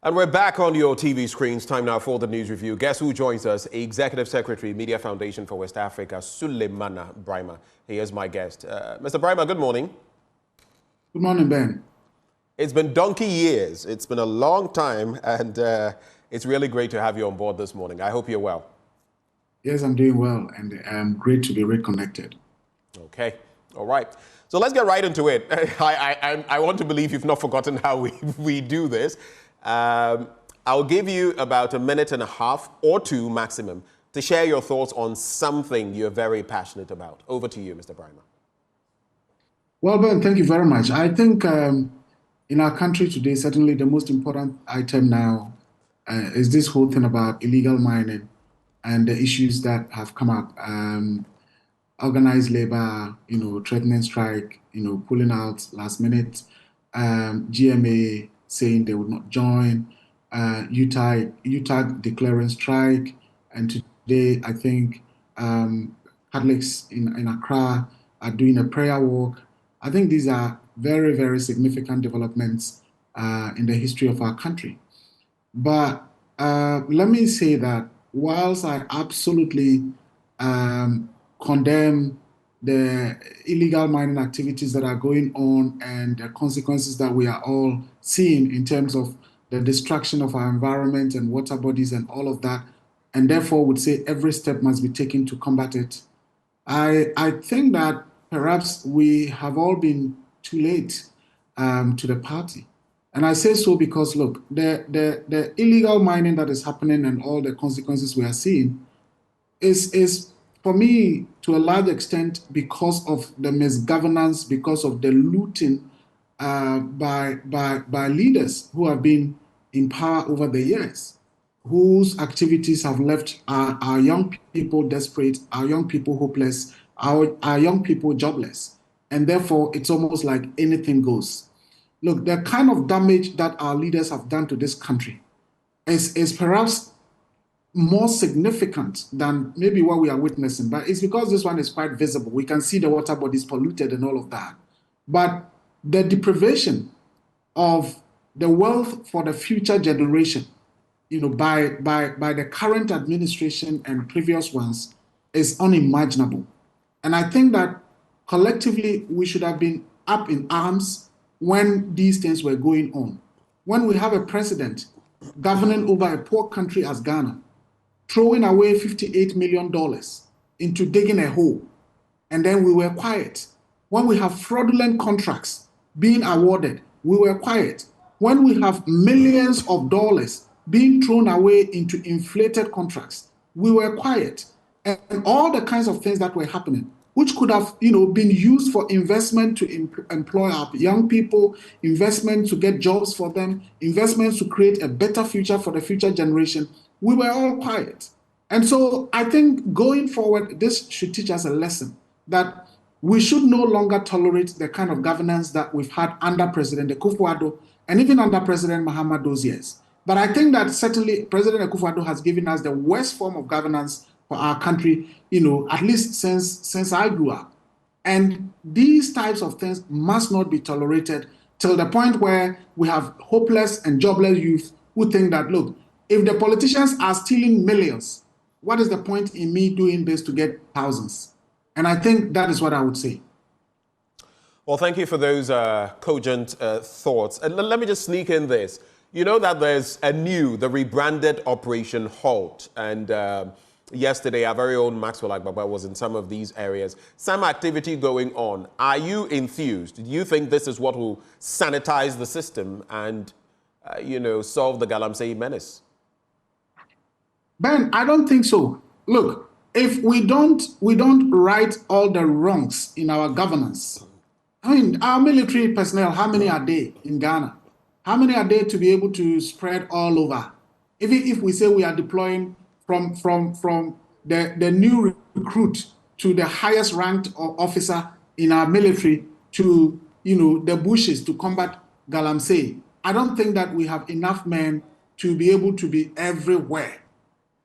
And we're back on your TV screens. Time now for the news review. Guess who joins us? Executive Secretary, Media Foundation for West Africa, Suleimana Brima. He is my guest. Mr. Brima, good morning. Good morning, Ben. It's been donkey years. It's been a long time, and it's really great to have you on board this morning. I hope you're well. Yes, I'm doing well, and great to be reconnected. Okay. All right. So let's get right into it. I want to believe you've not forgotten how we do this. I'll give you about a minute and a half or two maximum to share your thoughts on something you're very passionate about. Over to you, Mr. Brima. Well, Ben, thank you very much. I think in our country today, certainly the most important item now is this whole thing about illegal mining and the issues that have come up. Organized labor, threatening strike, pulling out last minute, GMA saying they would not join, UTAG declaring strike, and today I think Catholics in Accra are doing a prayer walk. I think these are very, very significant developments in the history of our country. But let me say that whilst I absolutely condemn the illegal mining activities that are going on and the consequences that we are all seeing in terms of the destruction of our environment and water bodies and all of that, and therefore would say every step must be taken to combat it. I think that perhaps we have all been too late to the party. And I say so because, look, the illegal mining that is happening and all the consequences we are seeing is for me, to a large extent, because of the misgovernance, because of the looting by leaders who have been in power over the years, whose activities have left our young people desperate, our young people hopeless, our young people jobless. And therefore, it's almost like anything goes. Look, the kind of damage that our leaders have done to this country is perhaps more significant than maybe what we are witnessing, but it's because this one is quite visible. We can see the water bodies polluted and all of that. But the deprivation of the wealth for the future generation, by the current administration and previous ones is unimaginable. And I think that collectively we should have been up in arms when these things were going on. When we have a president governing over a poor country as Ghana, throwing away $58 million into digging a hole, and then we were quiet. When we have fraudulent contracts being awarded, we were quiet. When we have millions of dollars being thrown away into inflated contracts, we were quiet. And all the kinds of things that were happening, which could have been used for investment to employ our young people, investment to get jobs for them, investments to create a better future for the future generation, we were all quiet. And so I think going forward, this should teach us a lesson that we should no longer tolerate the kind of governance that we've had under President Akuffo-Addo and even under President Mahama those years. But I think that certainly President Akuffo-Addo has given us the worst form of governance for our country, at least since I grew up. And these types of things must not be tolerated till the point where we have hopeless and jobless youth who think that, look, if the politicians are stealing millions, what is the point in me doing this to get thousands? And I think that is what I would say. Well, thank you for those cogent thoughts. And let me just sneak in this. You know that there's the rebranded Operation Halt. And yesterday, our very own Maxwell Agbaba was in some of these areas. Some activity going on. Are you enthused? Do you think this is what will sanitize the system and, solve the Galamsey menace? Ben, I don't think so. Look, if we don't right all the wrongs in our governance, our military personnel, how many are they in Ghana? How many are there to be able to spread all over? Even if we say we are deploying from the new recruit to the highest ranked officer in our military to the bushes to combat Galamsey, I don't think that we have enough men to be able to be everywhere.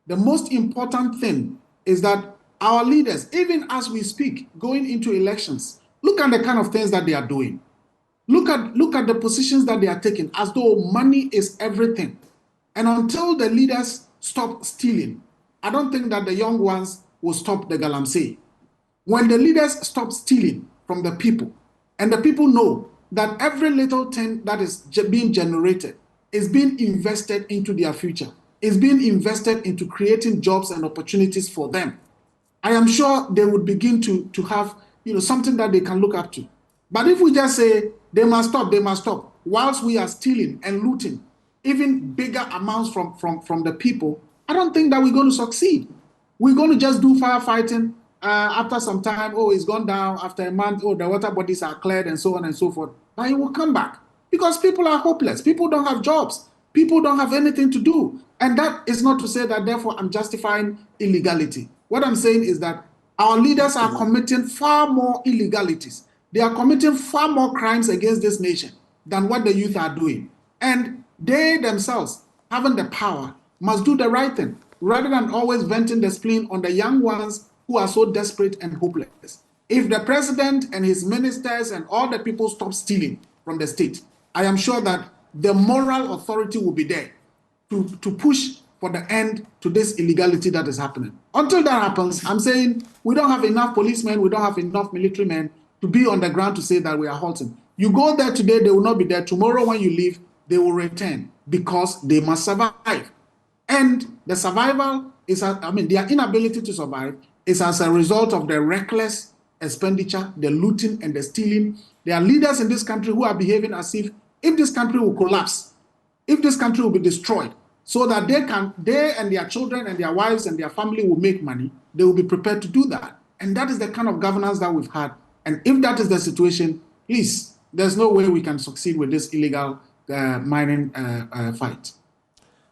The most important thing is that our leaders, even as we speak, going into elections, look at the kind of things that they are doing. Look at the positions that they are taking, as though money is everything. And until the leaders stop stealing, I don't think that the young ones will stop the Galamsey. When the leaders stop stealing from the people, and the people know that every little thing that is being generated is being invested into their future, is being invested into creating jobs and opportunities for them, I am sure they would begin to have something that they can look up to. But if we just say they must stop, whilst we are stealing and looting even bigger amounts from the people, I don't think that we're going to succeed. We're going to just do firefighting. After some time, oh, it's gone down. After a month, oh, the water bodies are cleared and so on and so forth. But it will come back because people are hopeless. People don't have jobs. People don't have anything to do. And that is not to say that, therefore, I'm justifying illegality. What I'm saying is that our leaders are committing far more illegalities. They are committing far more crimes against this nation than what the youth are doing. And they themselves, having the power, must do the right thing rather than always venting the spleen on the young ones who are so desperate and hopeless. If the president and his ministers and all the people stop stealing from the state, I am sure that the moral authority will be there to push for the end to this illegality that is happening. Until that happens, I'm saying we don't have enough policemen, we don't have enough military men to be on the ground to say that we are halting. You go there today, they will not be there. Tomorrow when you leave, they will return because they must survive. And the survival is, their inability to survive is as a result of the reckless expenditure, the looting and the stealing. There are leaders in this country who are behaving as if this country will collapse, if this country will be destroyed, so that they and their children and their wives and their family will make money, they will be prepared to do that. And that is the kind of governance that we've had. And if that is the situation, please, there's no way we can succeed with this illegal mining fight.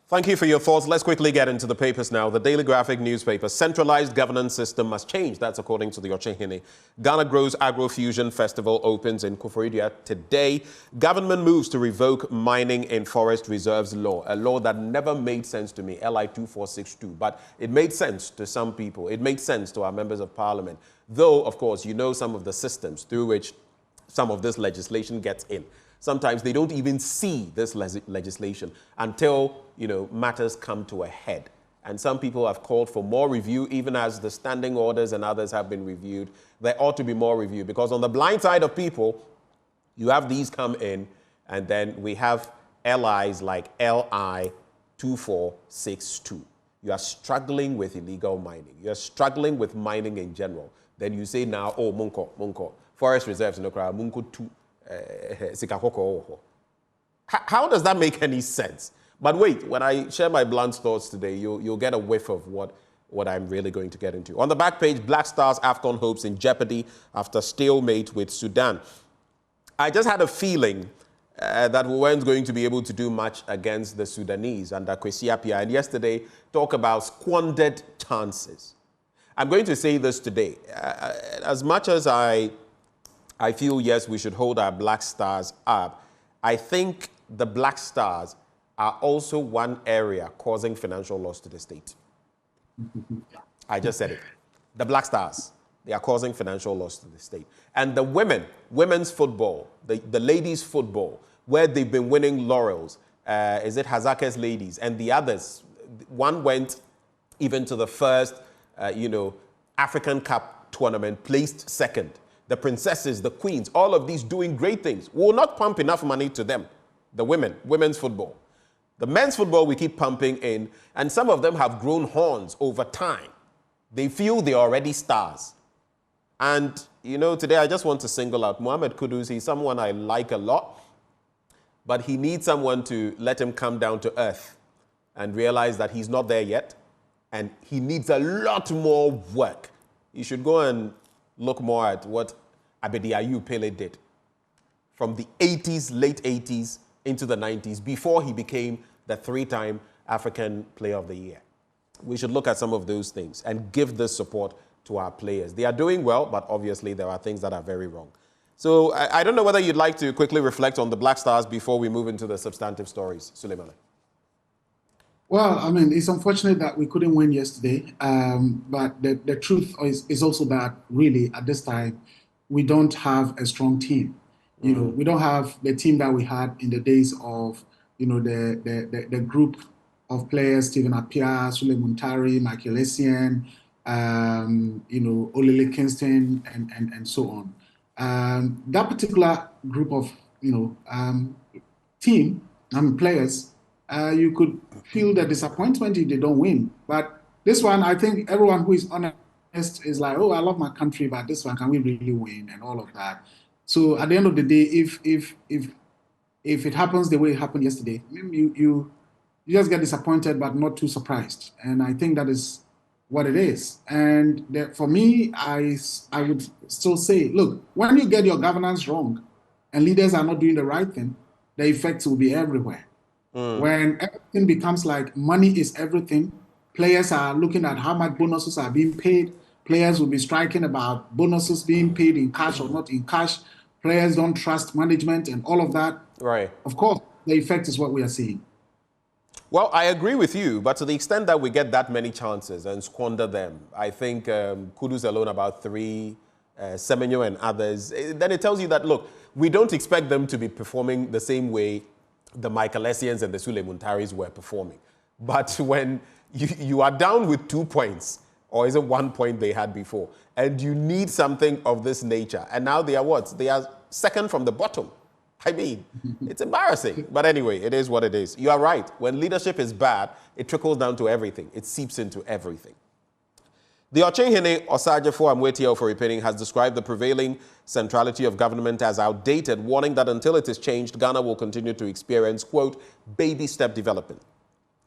Thank you for your thoughts. Let's quickly get into the papers now. The Daily Graphic newspaper, centralized governance system must change. That's according to the Ochehene. Ghana Grows Agro-Fusion Festival opens in Akuffo-Addo today. Government moves to revoke mining in forest reserves law, a law that never made sense to me, LI 2462. But it made sense to some people. It made sense to our members of parliament. Though, of course, you know some of the systems through which some of this legislation gets in. Sometimes they don't even see this legislation until, matters come to a head. And some people have called for more review, even as the standing orders and others have been reviewed. There ought to be more review because on the blind side of people, you have these come in, and then we have LIs like LI 2462. You are struggling with illegal mining. You are struggling with mining in general. Then you say now, oh, Munko, forest reserves, Munko 2. How does that make any sense? But wait, when I share my blunt thoughts today, you'll get a whiff of what I'm really going to get into. On the back page, Black Stars AFCON hopes in jeopardy after stalemate with Sudan. I just had a feeling that we weren't going to be able to do much against the Sudanese under Kwesi Appiah. And yesterday, talk about squandered chances. I'm going to say this today. As much as I feel, yes, we should hold our Black Stars up, I think the Black Stars are also one area causing financial loss to the state. I just said it. The Black Stars, they are causing financial loss to the state. And the women's football, the ladies' football, where they've been winning laurels, is it Hazake's ladies and the others? One went even to the first, African Cup tournament, placed second. The princesses, the queens, all of these doing great things. We will not pump enough money to them, the women's football. The men's football we keep pumping in, and some of them have grown horns over time. They feel they're already stars. And, today I just want to single out Mohamed Kudus. He's someone I like a lot, but he needs someone to let him come down to earth and realize that he's not there yet, and he needs a lot more work. You should go and look more at what Abedi Ayew Pele did from the 80s, late 80s into the 90s before he became the 3-time African Player of the Year. We should look at some of those things and give this support to our players. They are doing well, but obviously there are things that are very wrong. So I don't know whether you'd like to quickly reflect on the Black Stars before we move into the substantive stories. Suleiman. Well, it's unfortunate that we couldn't win yesterday, but the truth is also that really at this time, we don't have a strong team. We don't have the team that we had in the days of, the group of players, Stephen Appiah, Sule Muntari, Michael Essien, Olile Kingston, and so on. That particular group of, team and players, you could feel the disappointment if they don't win. But this one, I think everyone who is honest is like, oh, I love my country, but this one, can we really win and all of that? So at the end of the day, if it happens the way it happened yesterday, you just get disappointed, but not too surprised. And I think that is what it is. And for me, I would still say, look, when you get your governance wrong and leaders are not doing the right thing, the effects will be everywhere. When everything becomes like money is everything, players are looking at how much bonuses are being paid. Players will be striking about bonuses being paid in cash or not in cash. Players don't trust management and all of that. Right. Of course, the effect is what we are seeing. Well, I agree with you, but to the extent that we get that many chances and squander them, I think Kudus alone about 3, Semenyo and others, then it tells you that, look, we don't expect them to be performing the same way the Michael Essiens and the Sule Muntaris were performing. But when you are down with 2 points, or is it 1 point they had before, and you need something of this nature, and now they are what? They are second from the bottom. I mean, it's embarrassing. But anyway, it is what it is. You are right. When leadership is bad, it trickles down to everything. It seeps into everything. The Ochehene Osajefo Amwetio for repeating has described the prevailing centrality of government as outdated, warning that until it is changed, Ghana will continue to experience, quote, baby step development.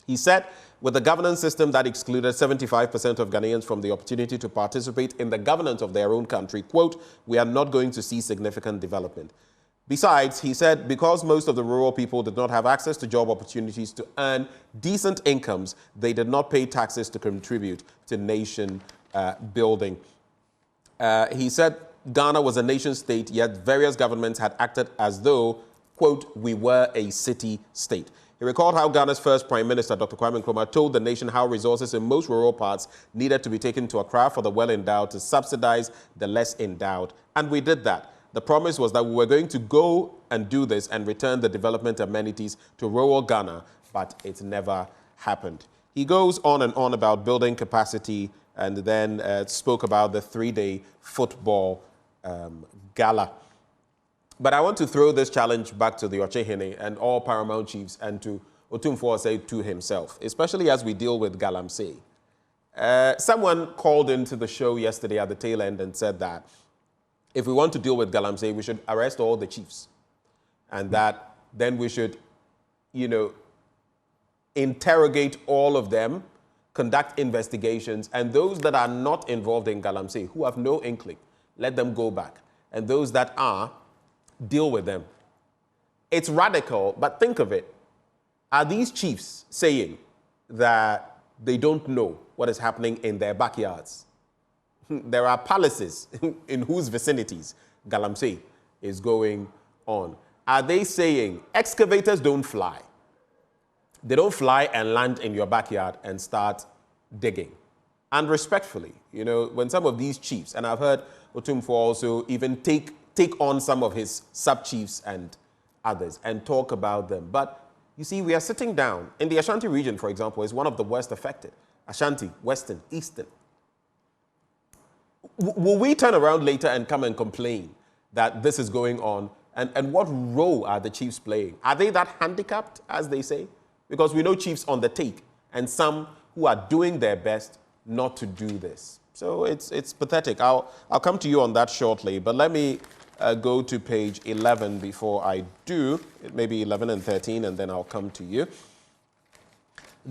He said, with a governance system that excluded 75% of Ghanaians from the opportunity to participate in the governance of their own country, quote, we are not going to see significant development. Besides, he said, because most of the rural people did not have access to job opportunities to earn decent incomes, they did not pay taxes to contribute to nation building. He said Ghana was a nation state, yet various governments had acted as though, quote, we were a city state. He recalled how Ghana's first Prime Minister, Dr. Kwame Nkrumah, told the nation how resources in most rural parts needed to be taken to Accra for the well-endowed to subsidize the less endowed. And we did that. The promise was that we were going to go and do this and return the development amenities to rural Ghana, but it never happened. He goes on and on about building capacity and then spoke about the 3-day football gala. But I want to throw this challenge back to the Ochehene and all paramount chiefs and to Otumfuo to himself, especially as we deal with Galamsey. Someone called into the show yesterday at the tail end and said that if we want to deal with Galamsey, we should arrest all the chiefs. And that then we should, interrogate all of them, conduct investigations, and those that are not involved in Galamsey, who have no inkling, let them go back. And those that are, deal with them. It's radical, but think of it. Are these chiefs saying that they don't know what is happening in their backyards? There are palaces in whose vicinities Galamsey is going on. Are they saying excavators don't fly? They don't fly and land in your backyard and start digging. And respectfully, when some of these chiefs, and I've heard Otumfuo also even take on some of his sub-chiefs and others and talk about them. But you see, we are sitting down. In the Ashanti region, for example, is one of the worst affected. Ashanti, Western, Eastern. Will we turn around later and come and complain that this is going on? And what role are the chiefs playing? Are they that handicapped, as they say? Because we know chiefs on the take and some who are doing their best not to do this. So it's pathetic. I'll come to you on that shortly, but let me go to page 11 before I do. Maybe 11 and 13, and then I'll come to you.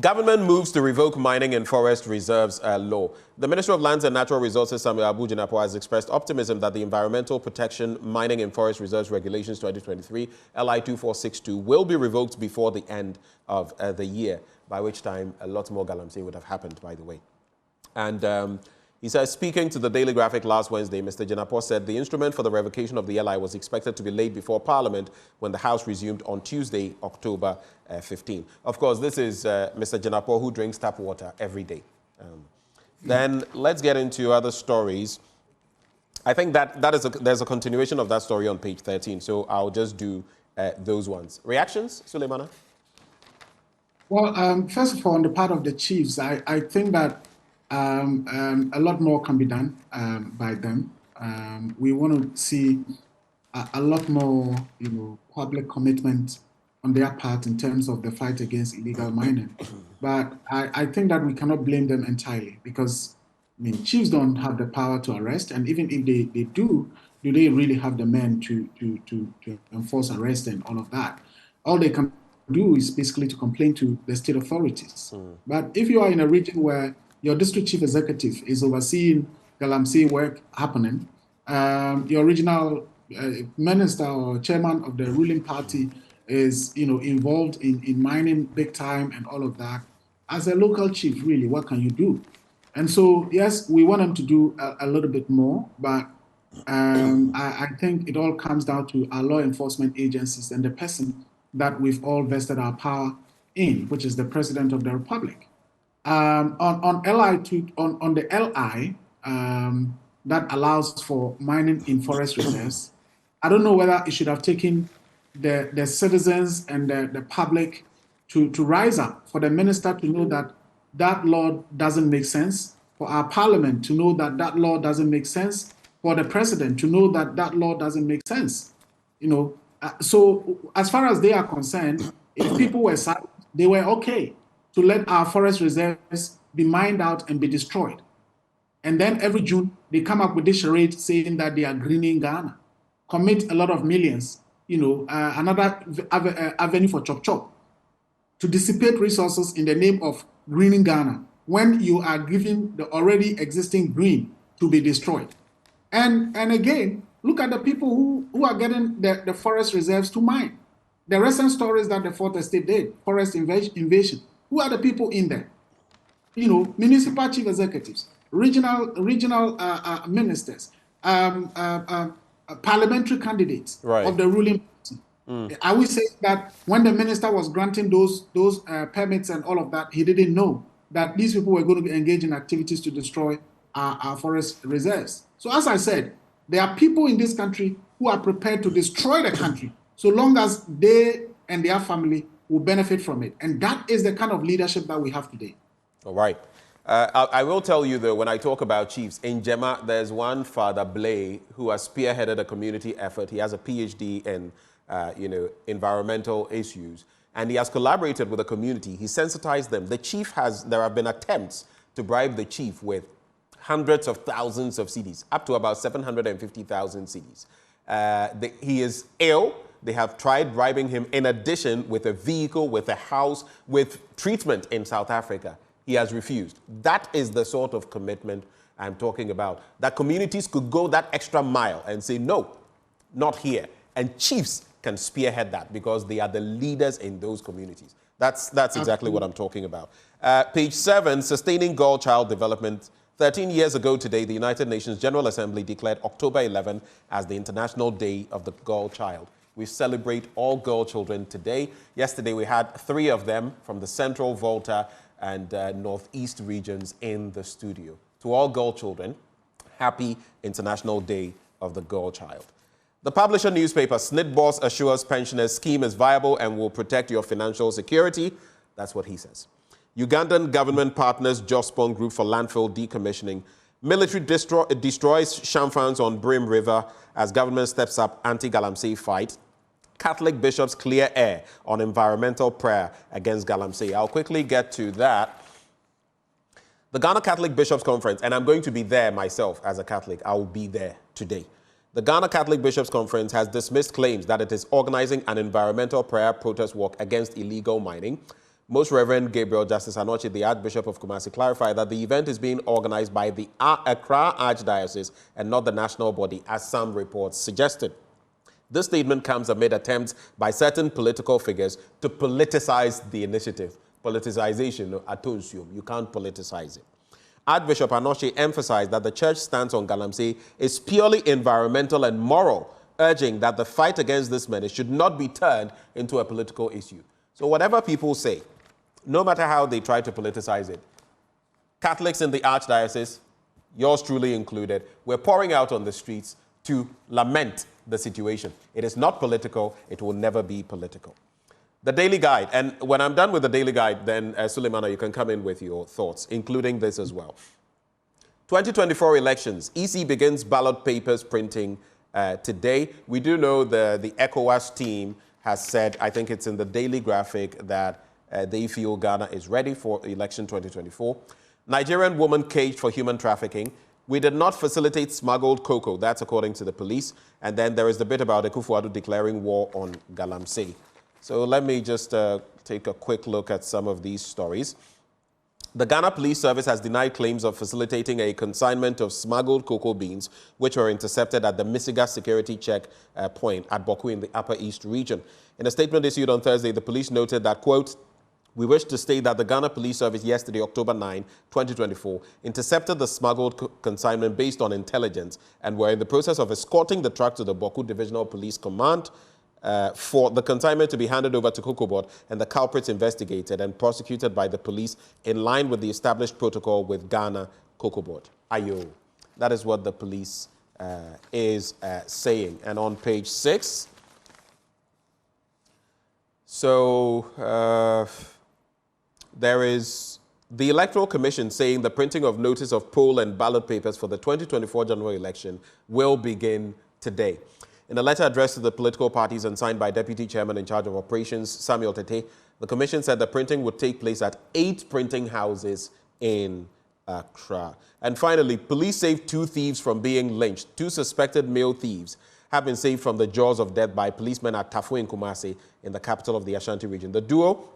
Government moves to revoke mining and forest reserves law. The Minister of Lands and Natural Resources, Samuel Abu Jinapor, has expressed optimism that the Environmental Protection, Mining and Forest Reserves Regulations 2023, LI 2462, will be revoked before the end of the year, by which time a lot more Galamsey would have happened, by the way. And he says, speaking to the Daily Graphic last Wednesday, Mr. Jinapor said the instrument for the revocation of the LI was expected to be laid before Parliament when the House resumed on Tuesday, October 15. Of course, this is Mr. Jinapor, who drinks tap water every day. Then let's get into other stories. I think there's a continuation of that story on page 13, so I'll just do those ones. Reactions, Suleimana? Well, first of all, on the part of the chiefs, I think that a lot more can be done by them. We want to see a lot more, public commitment on their part in terms of the fight against illegal mining. But I think that we cannot blame them entirely because, I mean, chiefs don't have the power to arrest, and even if they do they really have the men to enforce arrest and all of that? All they can do is basically to complain to the state authorities. But if you are in a region where your district chief executive is overseeing Galamsey work happening, your regional minister or chairman of the ruling party is, involved in mining big time and all of that. As a local chief, really, what can you do? And so, yes, we want them to do a little bit more, but I think it all comes down to our law enforcement agencies and the person that we've all vested our power in, which is the President of the Republic. On on the LI that allows for mining in forest reserves, I don't know whether it should have taken the citizens and the public to rise up, for the minister to know that that law doesn't make sense, for our parliament to know that that law doesn't make sense, for the president to know that that law doesn't make sense. So as far as they are concerned, if people were silent, they were okay to let our forest reserves be mined out and be destroyed. And then every June, they come up with this charade saying that they are greening Ghana, commit a lot of millions, another avenue for chop chop, to dissipate resources in the name of greening Ghana, when you are giving the already existing green to be destroyed. And again, look at the people who are getting the forest reserves to mine. The recent stories that the Fourth Estate did, forest invasion, who are the people in there? Municipal chief executives, regional ministers, parliamentary candidates of the ruling party. Are we saying that when the minister was granting those permits and all of that, he didn't know that these people were going to be engaged in activities to destroy our forest reserves? So as I said, there are people in this country who are prepared to destroy the country so long as they and their family will benefit from it. And that is the kind of leadership that we have today. All right. I will tell you, though, when I talk about chiefs, in Jema, there's one Father Blay who has spearheaded a community effort. He has a PhD in, environmental issues, and he has collaborated with the community. He sensitized them. There have been attempts to bribe the chief with hundreds of thousands of cedis, up to about 750,000 cedis. He is ill. They have tried bribing him in addition with a vehicle, with a house, with treatment in South Africa. He has refused. That is the sort of commitment I'm talking about. That communities could go that extra mile and say, no, not here. And chiefs can spearhead that because they are the leaders in those communities. That's exactly what I'm talking about. Page 7, Sustaining Girl Child Development. 13 years ago today, the United Nations General Assembly declared October 11 as the International Day of the Girl Child. We celebrate all girl children today. Yesterday, we had 3 of them from the Central, Volta, and Northeast regions in the studio. To all girl children, happy International Day of the Girl Child. The publisher newspaper, SNIT Boss assures pensioners scheme is viable and will protect your financial security. That's what he says. Ugandan government partners Jospon Group for landfill decommissioning. Military destroys Shamfans on Brim River as government steps up anti-Galamsey fight. Catholic bishops clear air on environmental prayer against Galamsey. I'll quickly get to that. The Ghana Catholic Bishops Conference, and I'm going to be there myself as a Catholic. I will be there today. The Ghana Catholic Bishops Conference has dismissed claims that it is organizing an environmental prayer protest walk against illegal mining. Most Reverend Gabriel Justice Anoche, the Archbishop of Kumasi, clarified that the event is being organized by the Accra Archdiocese and not the national body, as some reports suggested. This statement comes amid attempts by certain political figures to politicize the initiative. Politicization, attention, you can't politicize it. Archbishop Anoche emphasized that the church stance on Galamsey is purely environmental and moral, urging that the fight against this menace should not be turned into a political issue. So whatever people say, no matter how they try to politicize it, Catholics in the Archdiocese, yours truly included, we're pouring out on the streets to lament the situation. It is not political. It will never be political. The Daily Guide. And when I'm done with the Daily Guide, then Suleimana, you can come in with your thoughts, including this as well. 2024 elections. EC begins ballot papers printing today. We do know the ECOWAS team has said, I think it's in the Daily Graphic, that they feel Ghana is ready for election 2024. Nigerian woman caged for human trafficking. We did not facilitate smuggled cocoa. That's according to the police. And then there is the bit about Akuffo-Addo declaring war on Galamsey. So let me just take a quick look at some of these stories. The Ghana Police Service has denied claims of facilitating a consignment of smuggled cocoa beans, which were intercepted at the Misiga security check point at Boku in the Upper East region. In a statement issued on Thursday, the police noted that, quote, "We wish to state that the Ghana Police Service yesterday, October 9, 2024, intercepted the smuggled consignment based on intelligence and were in the process of escorting the truck to the Boku Divisional Police Command for the consignment to be handed over to Cocoa Board and the culprits investigated and prosecuted by the police in line with the established protocol with Ghana Cocoa Board." Ayo. That is what the police is saying. And on page 6, there is the Electoral Commission saying the printing of notice of poll and ballot papers for the 2024 general election will begin today. In a letter addressed to the political parties and signed by Deputy Chairman in charge of operations, Samuel Tete, the commission said the printing would take place at 8 printing houses in Accra. And finally, police saved 2 thieves from being lynched. 2 suspected male thieves have been saved from the jaws of death by policemen at Tafo in Kumasi in the capital of the Ashanti region. The duo,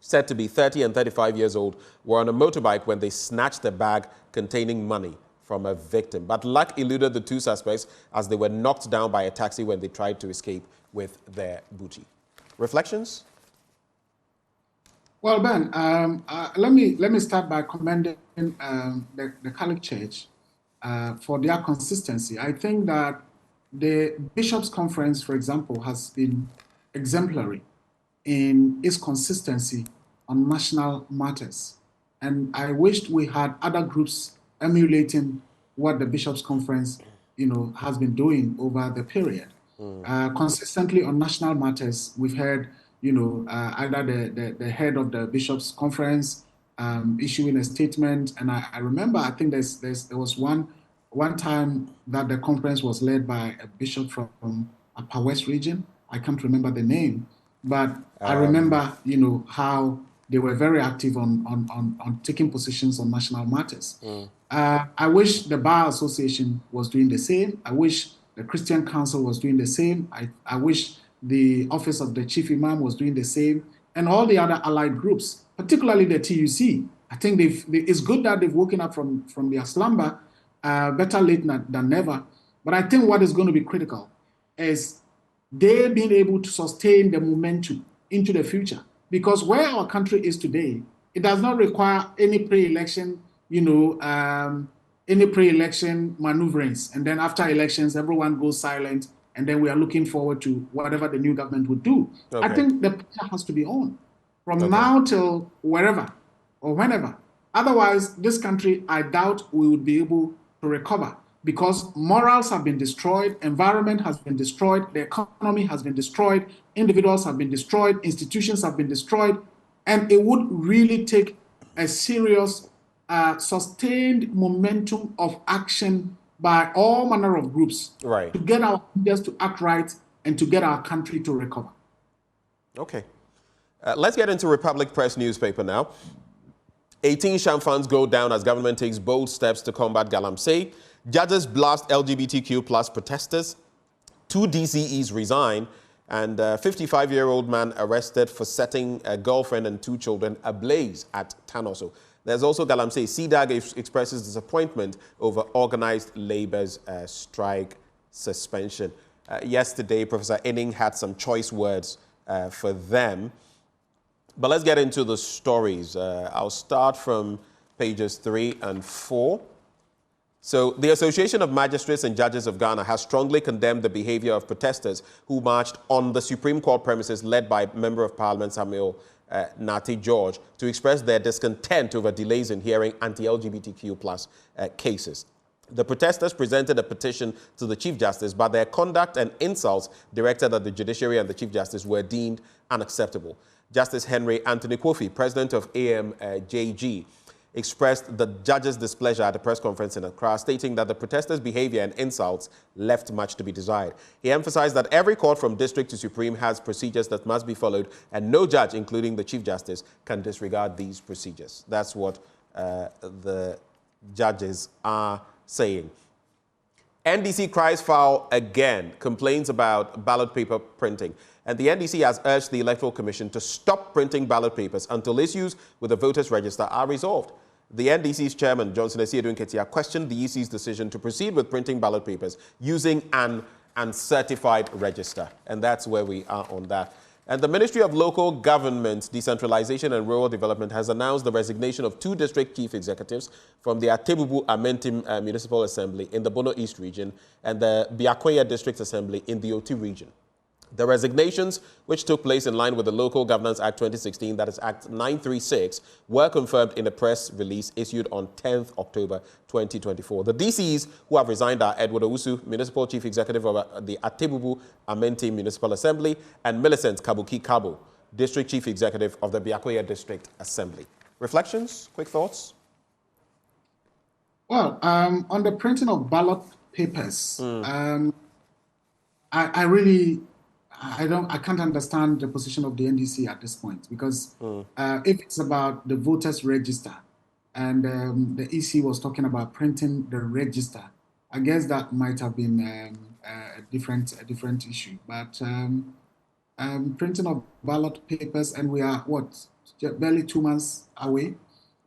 said to be 30 and 35 years old, were on a motorbike when they snatched a bag containing money from a victim. But luck eluded the 2 suspects as they were knocked down by a taxi when they tried to escape with their booty. Reflections? Well, Ben, let me start by commending the Catholic Church for their consistency. I think that the Bishops' Conference, for example, has been exemplary in its consistency on national matters. And I wished we had other groups emulating what the Bishops' Conference, has been doing over the period. Consistently on national matters, we've heard, either the head of the Bishops' Conference issuing a statement. And I remember, I think there was one time that the conference was led by a bishop from Upper West region. I can't remember the name, but I remember, how they were very active on taking positions on national matters. I wish the Bar Association was doing the same. I wish the Christian Council was doing the same. I wish the Office of the Chief Imam was doing the same, and all the other allied groups, particularly the TUC. I think it's good that they've woken up from their slumber, better late than never. But I think what is going to be critical is they being able to sustain the momentum into the future. Because where our country is today, it does not require any pre-election, maneuverings. And then after elections, everyone goes silent. And then we are looking forward to whatever the new government would do. Okay. I think the pressure has to be on from now till wherever or whenever. Otherwise, this country, I doubt we would be able to recover, because morals have been destroyed, environment has been destroyed, the economy has been destroyed, individuals have been destroyed, institutions have been destroyed, and it would really take a serious, sustained momentum of action by all manner of groups to get our leaders to act right and to get our country to recover. Okay. Let's get into Republic Press newspaper now. 18 sham funds go down as government takes bold steps to combat Galamsey. Judges blast LGBTQ plus protesters. 2 DCEs resign. And a 55-year-old man arrested for setting a girlfriend and 2 children ablaze at Tanoso. There's also Galamsey. CDAG expresses disappointment over organized labor's strike suspension. Yesterday, Professor Inning had some choice words for them. But let's get into the stories. I'll start from pages 3 and 4. So the Association of Magistrates and Judges of Ghana has strongly condemned the behavior of protesters who marched on the Supreme Court premises led by Member of Parliament Samuel Nati George to express their discontent over delays in hearing anti-LGBTQ plus cases. The protesters presented a petition to the Chief Justice, but their conduct and insults directed at the judiciary and the Chief Justice were deemed unacceptable. Justice Henry Anthony Kofi, president of AMJG, expressed the judge's displeasure at a press conference in Accra, stating that the protesters' behavior and insults left much to be desired. He emphasized that every court from district to supreme has procedures that must be followed, and no judge, including the Chief Justice, can disregard these procedures. That's what the judges are saying. NDC cries foul again, complains about ballot paper printing. And the NDC has urged the Electoral Commission to stop printing ballot papers until issues with the voters' register are resolved. The NDC's chairman, Johnson Asiedu Nketia, questioned the EC's decision to proceed with printing ballot papers using an uncertified register. And that's where we are on that. And the Ministry of Local Government, Decentralization and Rural Development has announced the resignation of 2 district chief executives from the Atebubu-Amentim Municipal Assembly in the Bono East region and the Biakwaya District Assembly in the Oti region. The resignations, which took place in line with the Local Governance Act 2016, that is Act 936, were confirmed in a press release issued on 10th October 2024. The DCs who have resigned are Edward Owusu, Municipal Chief Executive of the Atebubu Amentim Municipal Assembly, and Millicent Kabuki Kabo, District Chief Executive of the Biakwaya District Assembly. Reflections? Quick thoughts? Well, on the printing of ballot papers, I can't understand the position of the NDC at this point, because if it's about the voters' register and the EC was talking about printing the register, I guess that might have been a different issue. But printing of ballot papers, and we are barely 2 months away,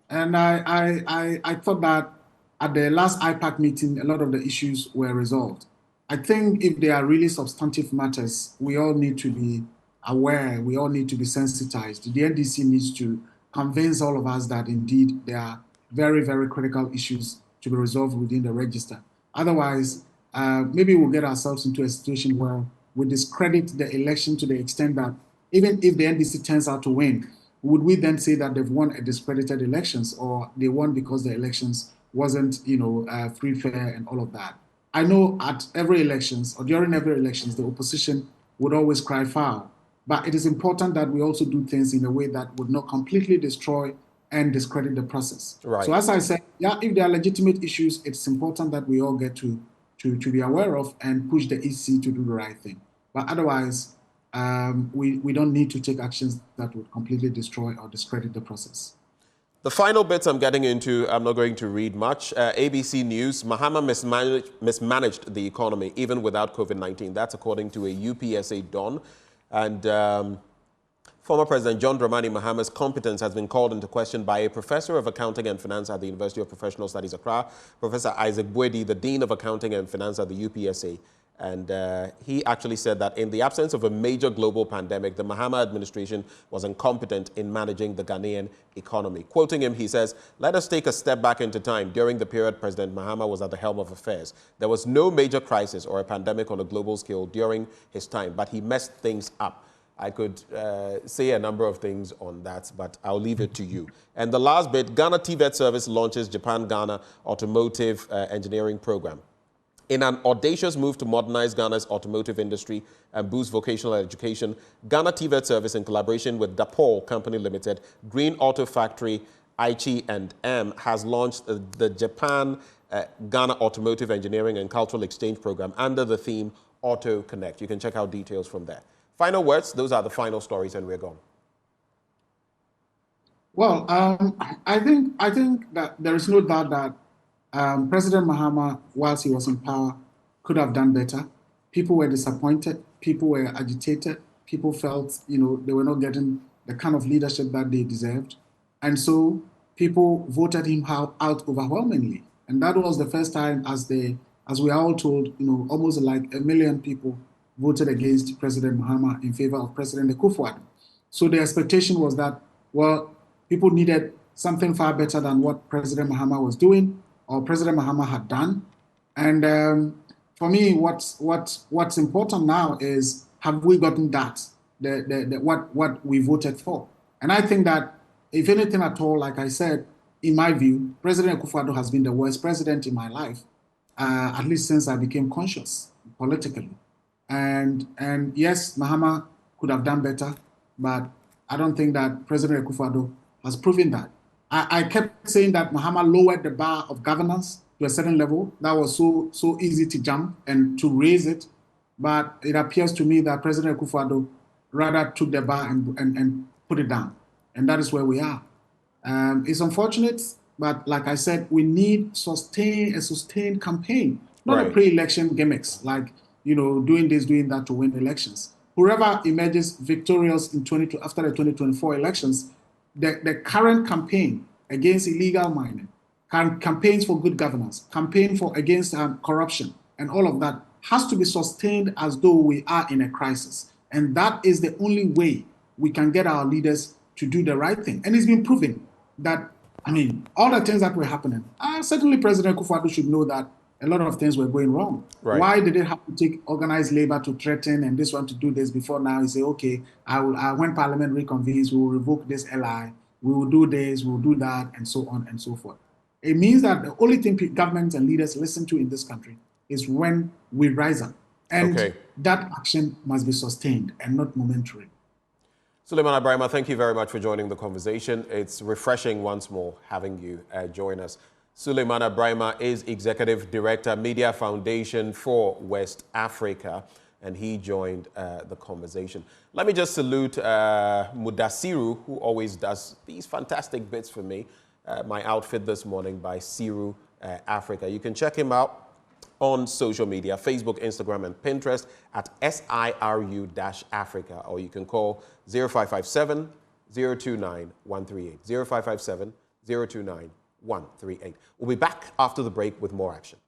and I thought that at the last IPAC meeting, a lot of the issues were resolved. I think if they are really substantive matters, we all need to be aware, we all need to be sensitized. The NDC needs to convince all of us that indeed there are very, very critical issues to be resolved within the register. Otherwise, maybe we'll get ourselves into a situation where we discredit the election to the extent that even if the NDC turns out to win, would we then say that they've won a discredited elections, or they won because the elections wasn't, free, fair, and all of that? I know at every elections or during every elections, the opposition would always cry foul. But it is important that we also do things in a way that would not completely destroy and discredit the process. Right. So as I said, if there are legitimate issues, it's important that we all get to be aware of and push the EC to do the right thing. But otherwise, we don't need to take actions that would completely destroy or discredit the process. The final bits I'm getting into, I'm not going to read much. ABC News, Mahama mismanaged the economy even without COVID-19. That's according to a UPSA Don. And former President John Dramani Mahama's competence has been called into question by a professor of accounting and finance at the University of Professional Studies, Accra, Professor Isaac Buedi, the Dean of Accounting and Finance at the UPSA. And he actually said that in the absence of a major global pandemic, the Mahama administration was incompetent in managing the Ghanaian economy. Quoting him, he says, "Let us take a step back into time. During the period President Mahama was at the helm of affairs, there was no major crisis or a pandemic on a global scale during his time, but he messed things up." I could say a number of things on that, but I'll leave it to you. And the last bit, Ghana TVET Service launches Japan-Ghana Automotive Engineering Program. In an audacious move to modernize Ghana's automotive industry and boost vocational education, Ghana TVET Service, in collaboration with Dapol Company Limited, Green Auto Factory, Aichi and M, has launched the Japan-Ghana Automotive Engineering and Cultural Exchange Program under the theme Auto Connect. You can check out details from there. Final words, those are the final stories, and we're gone. Well, I think that there is no doubt that President Mahama, whilst he was in power, could have done better. People were disappointed. People were agitated. People felt, they were not getting the kind of leadership that they deserved. And so people voted him out overwhelmingly. And that was the first time, as we are all told, almost like 1 million people voted against President Mahama in favor of President Akuffo-Addo. So the expectation was that, well, people needed something far better than what President Mahama was doing, or President Mahama had done. And for me, what's important now is, have we gotten that, what we voted for? And I think that, if anything at all, like I said, in my view, President Akuffo-Addo has been the worst president in my life. at least since I became conscious politically. And yes, Mahama could have done better, but I don't think that President Akuffo-Addo has proven that. I kept saying that Mahama lowered the bar of governance to a certain level. That was so easy to jump and to raise it. But it appears to me that President Akuffo-Addo rather took the bar and put it down. And that is where we are. It's unfortunate, but like I said, we need a sustained campaign, not a pre-election gimmicks like doing this, doing that to win elections. Whoever emerges victorious after the 2024 elections, the current campaign against illegal mining, campaigns for good governance, campaign against corruption, and all of that has to be sustained as though we are in a crisis. And that is the only way we can get our leaders to do the right thing. And it's been proven that, all the things that were happening, certainly President Akuffo-Addo should know that a lot of things were going wrong. Right. Why did it have to take organized labor to threaten and this one to do this before now he say, okay, when Parliament reconvenes, we will revoke this LI, we will do this, we will do that, and so on and so forth. It means that the only thing governments and leaders listen to in this country is when we rise up. And that action must be sustained and not momentary. Suleiman Ibrahima, thank you very much for joining the conversation. It's refreshing once more having you join us. Suleiman Ibrahima is Executive Director, Media Foundation for West Africa, and he joined the conversation. Let me just salute Mudasiru, who always does these fantastic bits for me. My outfit this morning by Siru Africa. You can check him out on social media, Facebook, Instagram, and Pinterest at SIRU-Africa, or you can call 0557 029 138. 0557 029 138. We'll be back after the break with more action.